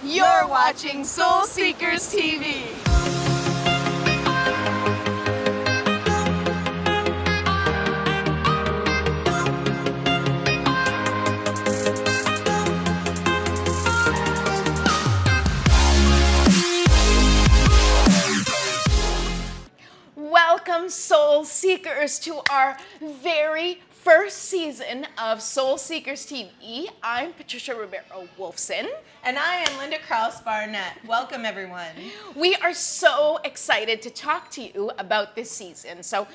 You're watching Soul Seekers TV. Welcome, Soul Seekers, to our very first season of Soul Seekers TV. I'm Patricia Ribeiro Wolfson. And I am Linda Krauss, Barnett. Welcome, everyone. We are so excited to talk to you about this season. So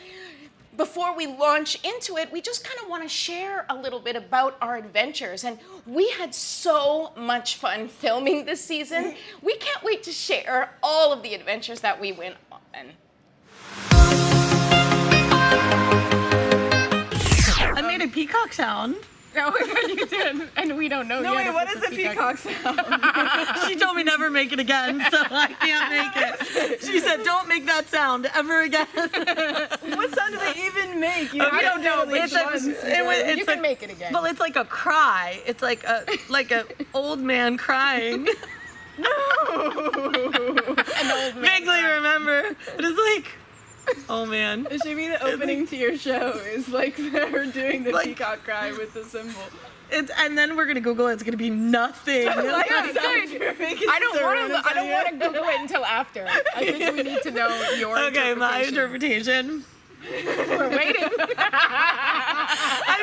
before we launch into it, we just kind of want to share a little bit about our adventures. And we had so much fun filming this season. We can't wait to share all of the adventures that we went on. I made a peacock sound. No, you did, and we don't know No, yet. wait, what is a peacock sound? She told me never make it again, so I can't make it. She said, don't make that sound ever again. What sound do they even make? You I don't know. It's You can make it again. Well, it's like a cry. It's like a old man crying. An old man. Vaguely remember. But it's like, oh man. It should be the opening to your show. Is like her doing the Like- peacock cry with the symbol. And then we're gonna Google it. It's gonna be nothing. Like Yeah, that sound you're making. I don't Serena want to. I tell don't you. want to Google it until after. I think we need to know your Okay, my interpretation. interpretation. We're waiting. I'm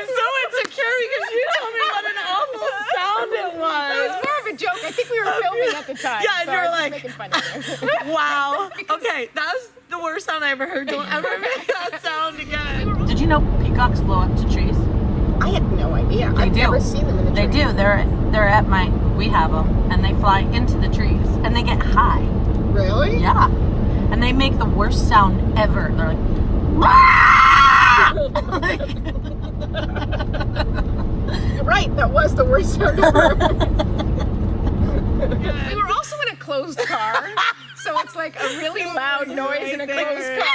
so insecure because you told me what an awful sound it It was was. more of a joke. I think we were filming at the time. Yeah, and so you were I was like- making fun of you. Wow. Okay, that was the worst sound I ever heard. Don't ever make that sound again. Did you know peacocks blow up to trees? I had no idea. I've do. never seen them in a They tree. do. They're at we have them, and they fly into the trees, and they get high. Really? Yeah, and they make the worst sound ever. They're like, Right. That was the worst sound ever. We were also in a closed car, so it's like a really loud noise in a closed car.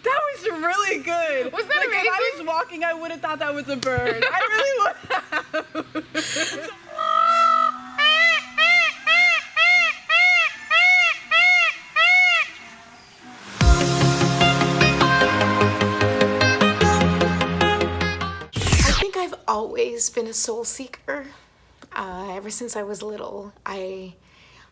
That was really good. Was that like, amazing? If I was walking, I would have thought that was a bird. I really would have. I think I've always been a soul seeker. Ever since I was little, I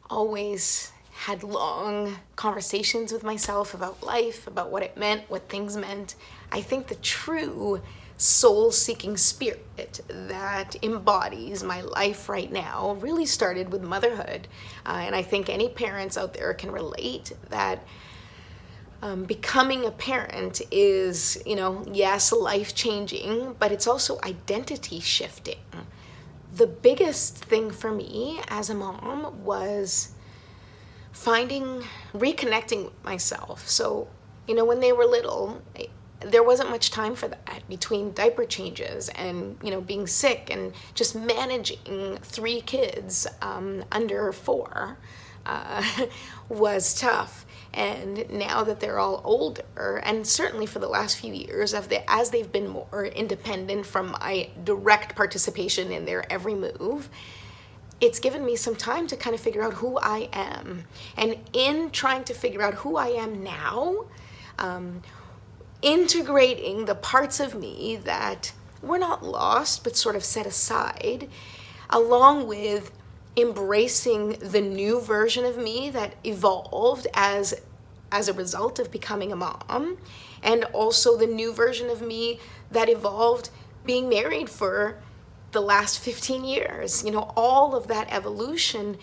always had long conversations with myself about life, about what it meant, what things meant. I think the true soul-seeking spirit that embodies my life right now really started with motherhood. And I think any parents out there can relate that becoming a parent is, yes, life-changing, but it's also identity shifting. The biggest thing for me as a mom was reconnecting with myself. So, when they were little, there wasn't much time for that between diaper changes and, being sick and just managing 3 kids under 4 was tough. And now that they're all older, and certainly for the last few years, as they've been more independent from my direct participation in their every move, it's given me some time to kind of figure out who I am. And in trying to figure out who I am now, integrating the parts of me that were not lost but sort of set aside, along with embracing the new version of me that evolved as a result of becoming a mom, and also the new version of me that evolved being married for the last 15 years. All of that evolution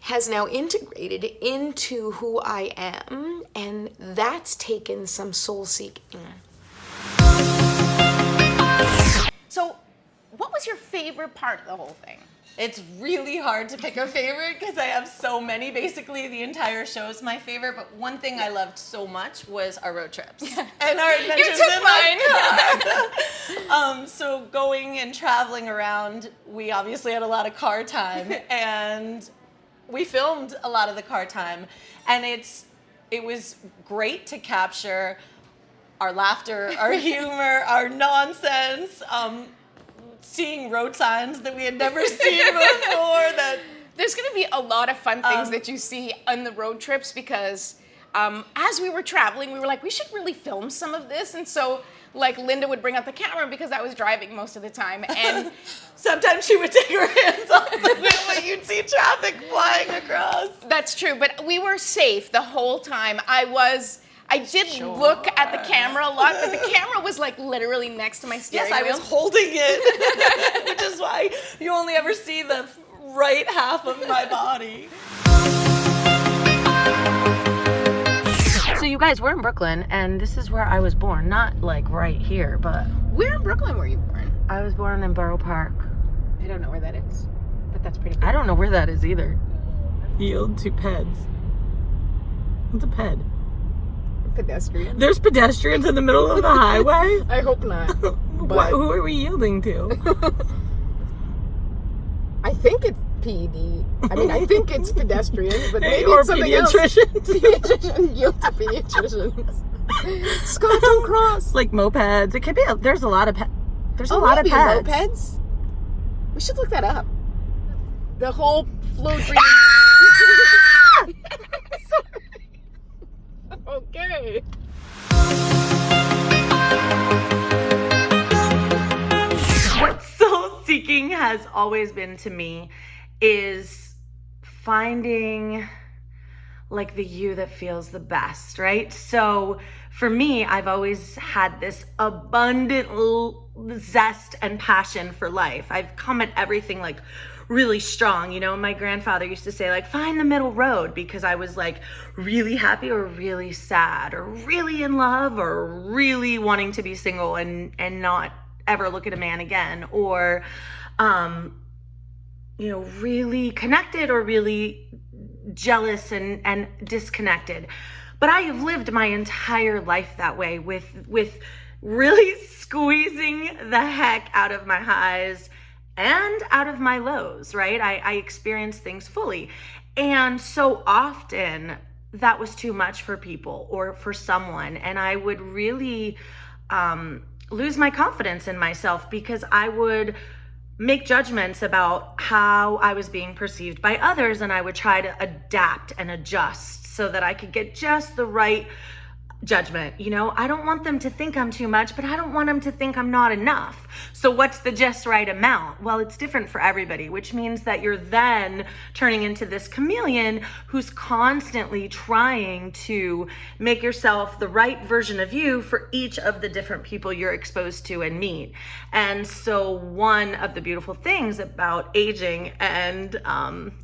has now integrated into who I am, and that's taken some soul seeking. So, what was your favorite part of the whole thing? It's really hard to pick a favorite because I have so many. Basically, the entire show is my favorite. But one thing I loved so much was our road trips and our adventures You took in mine. my car. So going and traveling around, we obviously had a lot of car time, and we filmed a lot of the car time. And it was great to capture our laughter, our humor, our nonsense. seeing road signs that we had never seen before. There's going to be a lot of fun things that you see on the road trips because as we were traveling, we were like, we should really film some of this. And so, like, Linda would bring out the camera because I was driving most of the time. And sometimes she would take her hands off the wheel, but you'd see traffic flying across. That's true, but we were safe the whole time. I did look at the camera a lot, but the camera was like literally next to my steering wheel. Yes, I was holding it, which is why you only ever see the right half of my body. So you guys, we're in Brooklyn, and this is where I was born. Not like right here, but Where in Brooklyn were you born? I was born in Borough Park. I don't know where that is, but that's pretty cool. I don't know where that is either. Yield to peds. What's a ped? Pedestrian. There's pedestrians in the middle of the highway? I hope not. Who are we yielding to? I think it's PED. I mean, I think it's pedestrians, but maybe or it's something pediatricians. else. Pediatrician, yield to pediatricians. Scott and Krauss. Like mopeds. It could be. There's a lot of There's a lot of maybe pets. mopeds. We should look that up. The whole flow dream. Okay. What soul seeking has always been to me is finding like the you that feels the best, right? So for me, I've always had this abundant zest and passion for life. I've come at everything like really strong. You know, my grandfather used to say like, find the middle road, because I was like really happy or really sad or really in love or really wanting to be single and not ever look at a man again, or, you know, really connected or really jealous and disconnected. But I have lived my entire life that way with really squeezing the heck out of my highs and out of my lows, right? I experience things fully. And so often that was too much for people or for someone. And I would really lose my confidence in myself because I would make judgments about how I was being perceived by others. And I would try to adapt and adjust so that I could get just the right judgment. You know, I don't want them to think I'm too much, but I don't want them to think I'm not enough. So what's the just right amount? Well, it's different for everybody, which means that you're then turning into this chameleon who's constantly trying to make yourself the right version of you for each of the different people you're exposed to and meet. And so one of the beautiful things about aging, and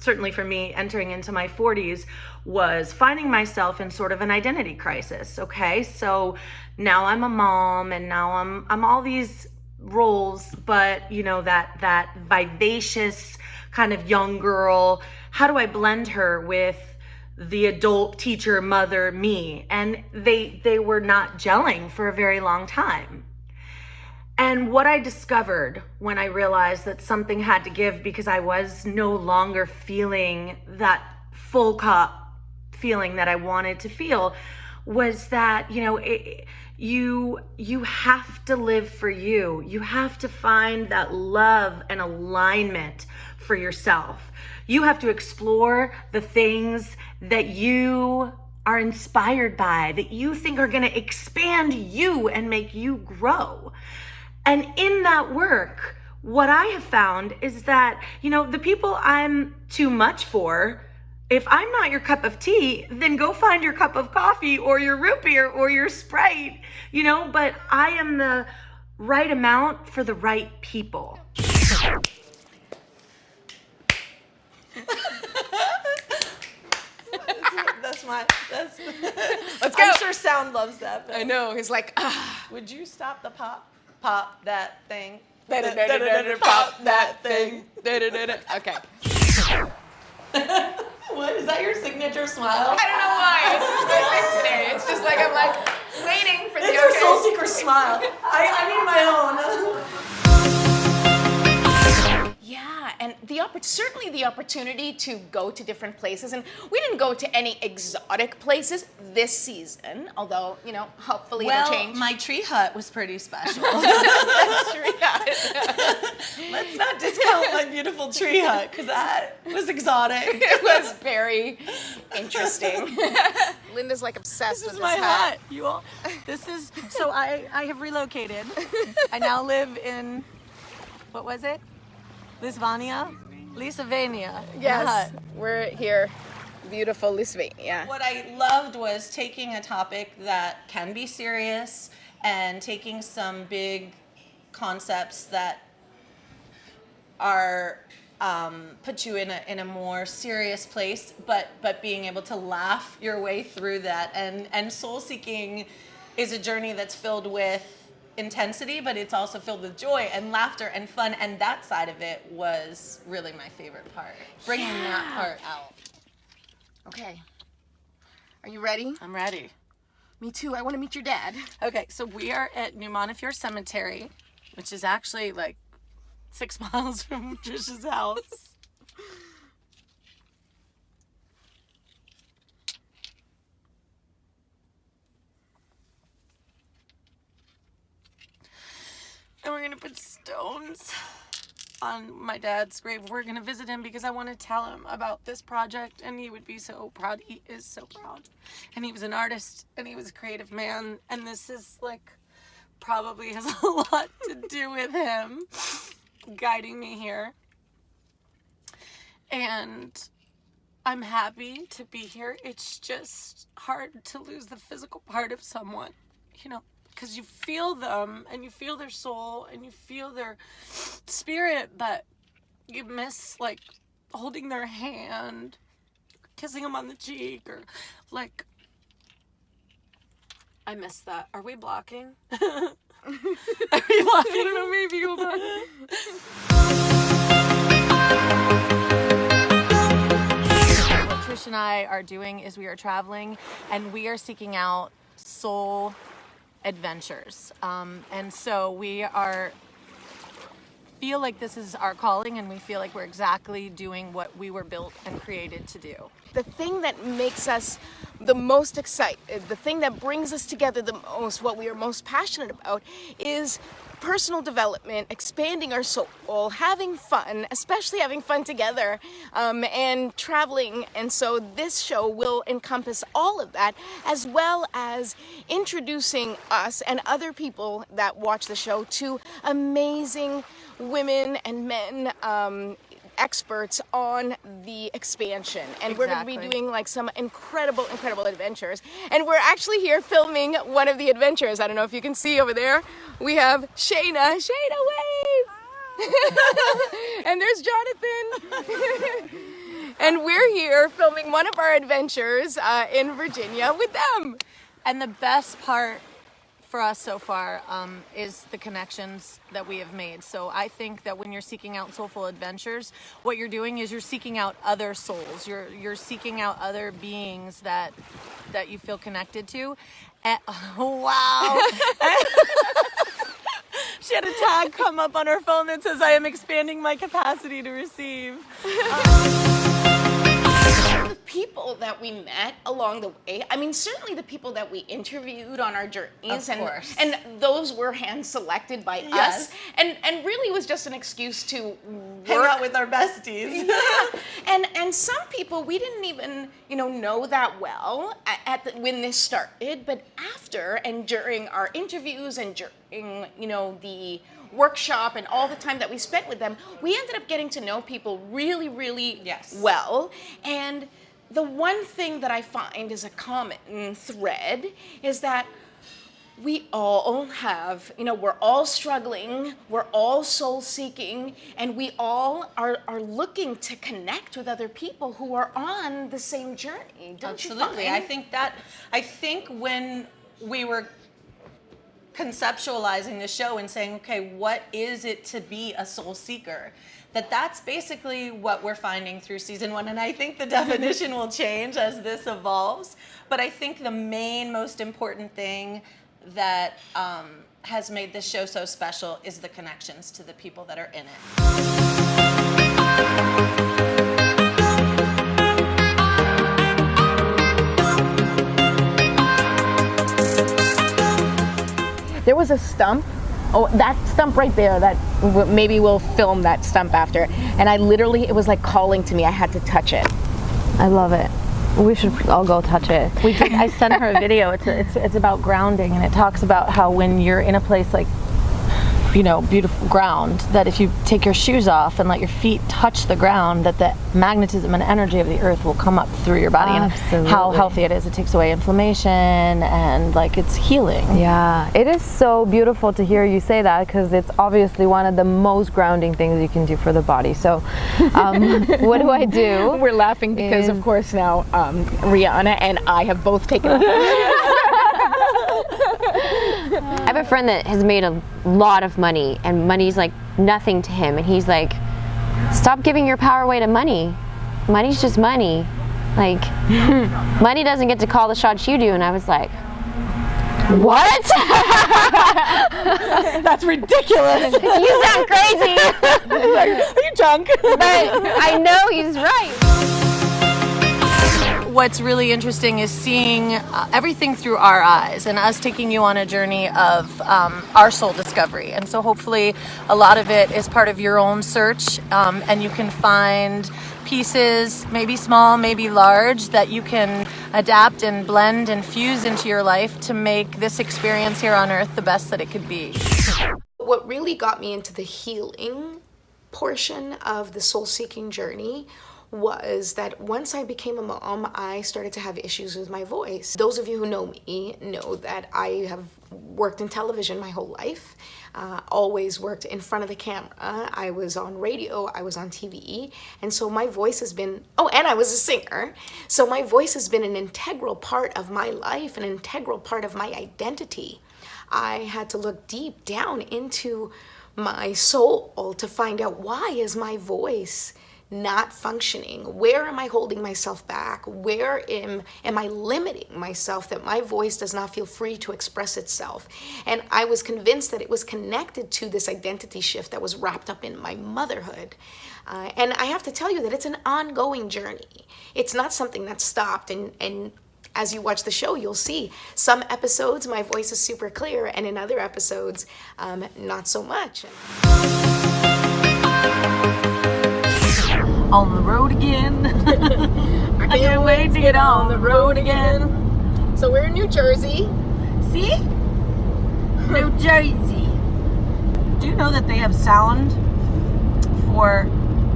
certainly for me entering into my 40s, was finding myself in sort of an identity crisis. Okay, so now I'm a mom, and now I'm all these roles, but you know, that vivacious kind of young girl, how do I blend her with the adult teacher, mother, me? And they were not gelling for a very long time. And what I discovered when I realized that something had to give because I was no longer feeling that full cup feeling that I wanted to feel was that, you know, you have to live for you. You have to find that love and alignment for yourself. You have to explore the things that you are inspired by, that you think are going to expand you and make you grow. And in that work, what I have found is that, you know, the people I'm too much for, if I'm not your cup of tea, then go find your cup of coffee or your root beer or your Sprite, you know, but I am the right amount for the right people. Let's go. I'm sure sound loves that. I know. He's like, Would you stop the pop that thing? pop that thing. Okay. What, is that your signature smile? I don't know why. It's just my thing today. It's just like I'm like waiting for the It's your soul seeker smile. I need my own. Yeah, and certainly the opportunity to go to different places, and we didn't go to any exotic places this season, although, you know, hopefully it'll change. My tree hut was pretty special. Tree hut. Let's not discount my beautiful tree hut, because that was exotic. It was very interesting. Linda's like obsessed with this my hat. hut. You all. This is so. I have relocated. I now live in, what was it? Lisvania? Yes, we're here. Beautiful Lithuania. What I loved was taking a topic that can be serious and taking some big concepts that are put you in a more serious place, but being able to laugh your way through that. And soul seeking is a journey that's filled with intensity, but it's also filled with joy and laughter and fun, and that side of it was really my favorite part, bringing that part out. Okay. Are you ready? I'm ready. Me too. I want to meet your dad. Okay, so we are at New Montefiore Cemetery, which is actually like 6 miles from Patricia's house. And we're gonna put stones on my dad's grave. We're gonna visit him because I want to tell him about this project, and he would be so proud. He is so proud. And he was an artist, and he was a creative man, and this is like probably has a lot to do with him guiding me here. And I'm happy to be here. It's just hard to lose the physical part of someone, you know, because you feel them and you feel their soul and you feel their spirit, but you miss like holding their hand, kissing them on the cheek, or like, I miss that. Are we blocking? Are we blocking? I don't know, maybe hold on. What Trish and I are doing is we are traveling and we are seeking out soul adventures. And so we feel like this is our calling, and we feel like we're exactly doing what we were built and created to do. The thing that makes us the most excited, the thing that brings us together the most, what we are most passionate about, is personal development, expanding our soul, having fun, especially having fun together, and traveling. And so this show will encompass all of that, as well as introducing us and other people that watch the show to amazing women and men experts on the expansion. And we're going to be doing like some incredible adventures. And we're actually here filming one of the adventures. I don't know if you can see over there. We have Shayna. Shayna, wave! And there's Jonathan. And we're here filming one of our adventures in Virginia with them. And the best part for us so far is the connections that we have made. So I think that when you're seeking out soulful adventures, what you're doing is you're seeking out other souls. You're seeking out other beings that you feel connected to. And, oh, wow. She had a tag come up on her phone that says, "I am expanding my capacity to receive." The people that we met along the way, I mean, certainly the people that we interviewed on our journeys, Of course. and those were hand selected by Yes. us, and really was just an excuse to Hang work out with our besties. Yeah. And some people we didn't even know that well when this started, but after and during our interviews and during the workshop and all the time that we spent with them, we ended up getting to know people really, really well. And the one thing that I find is a common thread is that we all have, we're all struggling, we're all soul seeking, and we all are looking to connect with other people who are on the same journey. Don't Absolutely. you find? I think when we were conceptualizing the show and saying, okay, what is it to be a soul seeker? That's basically what we're finding through season 1. And I think the definition will change as this evolves. But I think the most important thing that has made this show so special is the connections to the people that are in it. was a stump. Oh, that stump right there, maybe we'll film that stump after. And it was like calling to me. I had to touch it. I love it. We should all go touch it. I sent her a video. It's about grounding, and it talks about how when you're in a place like, beautiful ground, that if you take your shoes off and let your feet touch the ground, that the magnetism and energy of the earth will come up through your body. Absolutely. And how healthy it is. It takes away inflammation, and it's healing. Yeah, it is so beautiful to hear you say that, because it's obviously one of the most grounding things you can do for the body. So what do I do? We're laughing because, of course, now Rihanna and I have both taken off. I have a friend that has made a lot of money, and money's like nothing to him, and he's like, stop giving your power away to money. Money's just money. Like, money doesn't get to call the shots you do. And I was like, what? That's ridiculous. You sound crazy. Are you drunk? But I know he's right. What's really interesting is seeing everything through our eyes, and us taking you on a journey of our soul discovery. And so hopefully a lot of it is part of your own search, and you can find pieces, maybe small, maybe large, that you can adapt and blend and fuse into your life to make this experience here on earth the best that it could be. What really got me into the healing portion of the soul-seeking journey was that once I became a mom, I started to have issues with my voice. Those of you who know me know that I have worked in television my whole life, always worked in front of the camera. I was on radio, I was on TV, and so my voice has been, and I was a singer. So my voice has been an integral part of my life, an integral part of my identity. I had to look deep down into my soul to find out, why is my voice not functioning? Where am I holding myself back? Where am I limiting myself that my voice does not feel free to express itself? And I was convinced that it was connected to this identity shift that was wrapped up in my motherhood. And I have to tell you that it's an ongoing journey. It's not something that stopped. And as you watch the show, you'll see some episodes my voice is super clear, and in other episodes, not so much. On the road again. I can't wait to get on the road again. So we're in New Jersey. See? New Jersey. Do you know that they have sound for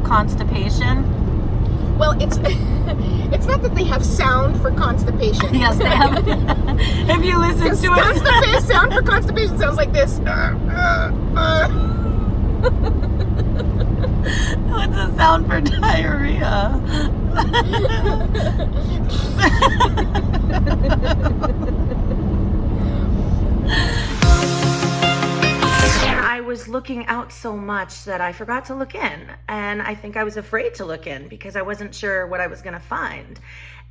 constipation? Well, it's not that they have sound for constipation. Yes, they have. If you listen to it. Sound for constipation sounds like this. What's the sound for diarrhea? I was looking out so much that I forgot to look in. And I think I was afraid to look in because I wasn't sure what I was going to find.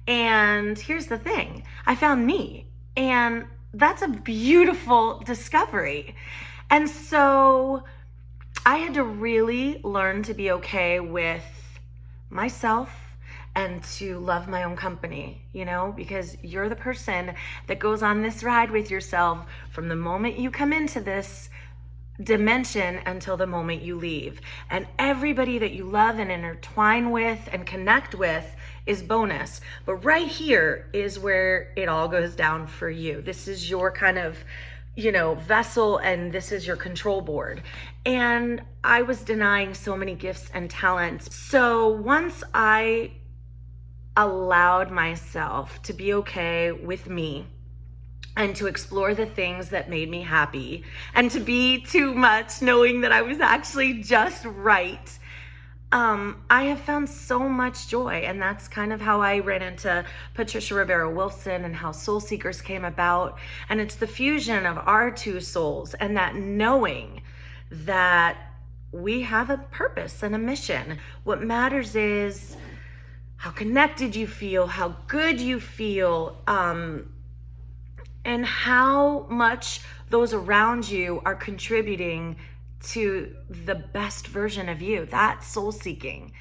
And here's the thing. I found me. And that's a beautiful discovery. And so I had to really learn to be okay with myself and to love my own company, because you're the person that goes on this ride with yourself from the moment you come into this dimension until the moment you leave. And everybody that you love and intertwine with and connect with is bonus. But right here is where it all goes down for you. This is your kind of vessel, and this is your control board. And I was denying so many gifts and talents. So once I allowed myself to be okay with me and to explore the things that made me happy and to be too much, knowing that I was actually just right, I have found so much joy. And that's kind of how I ran into Patricia Ribeiro Wolfson and how Soul Seekers came about. And it's the fusion of our two souls and that knowing that we have a purpose and a mission. What matters is how connected you feel, how good you feel, and how much those around you are contributing to the best version of you. That's soul seeking.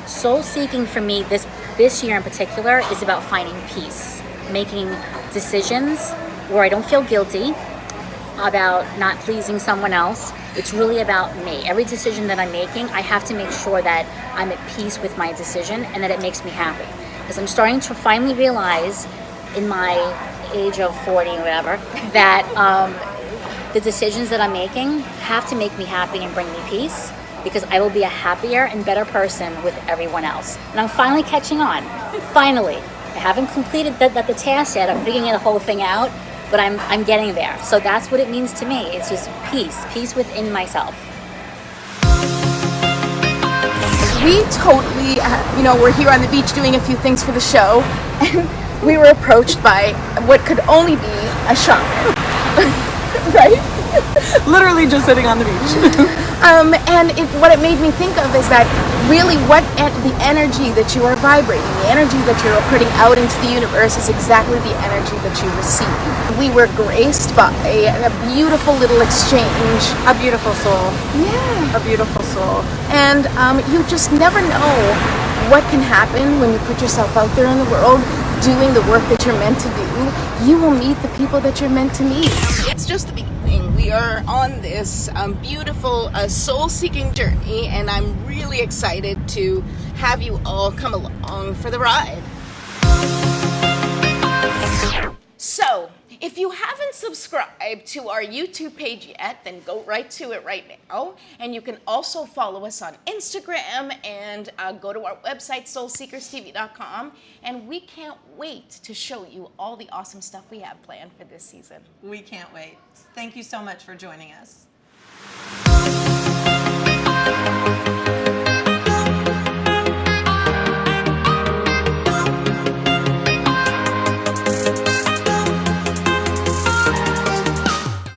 Soul seeking for me, this this year in particular is about finding peace, making decisions where I don't feel guilty about not pleasing someone else. It's really about me. Every decision that I'm making, I have to make sure that I'm at peace with my decision and that it makes me happy. Because I'm starting to finally realize in my age of 40 or whatever, that the decisions that I'm making have to make me happy and bring me peace, because I will be a happier and better person with everyone else. And I'm finally catching on. Finally. I haven't completed the task yet. I'm figuring the whole thing out, but I'm getting there. So that's what it means to me. It's just peace within myself. We totally, we're here on the beach doing a few things for the show, and we were approached by what could only be a shark, right? Literally just sitting on the beach. And what it made me think of is that really the energy that you are vibrating, the energy that you're putting out into the universe is exactly the energy that you receive. We were graced by a beautiful little exchange. A beautiful soul. Yeah. A beautiful soul. And you just never know what can happen when you put yourself out there in the world doing the work that you're meant to do. You will meet the people that you're meant to meet. It's just the beginning. We are on this beautiful soul-seeking journey, and I'm really excited to have you all come along for the ride. So, if you haven't subscribed to our YouTube page yet, then go right to it right now. And you can also follow us on Instagram and go to our website, soulseekerstv.com. And we can't wait to show you all the awesome stuff we have planned for this season. We can't wait. Thank you so much for joining us.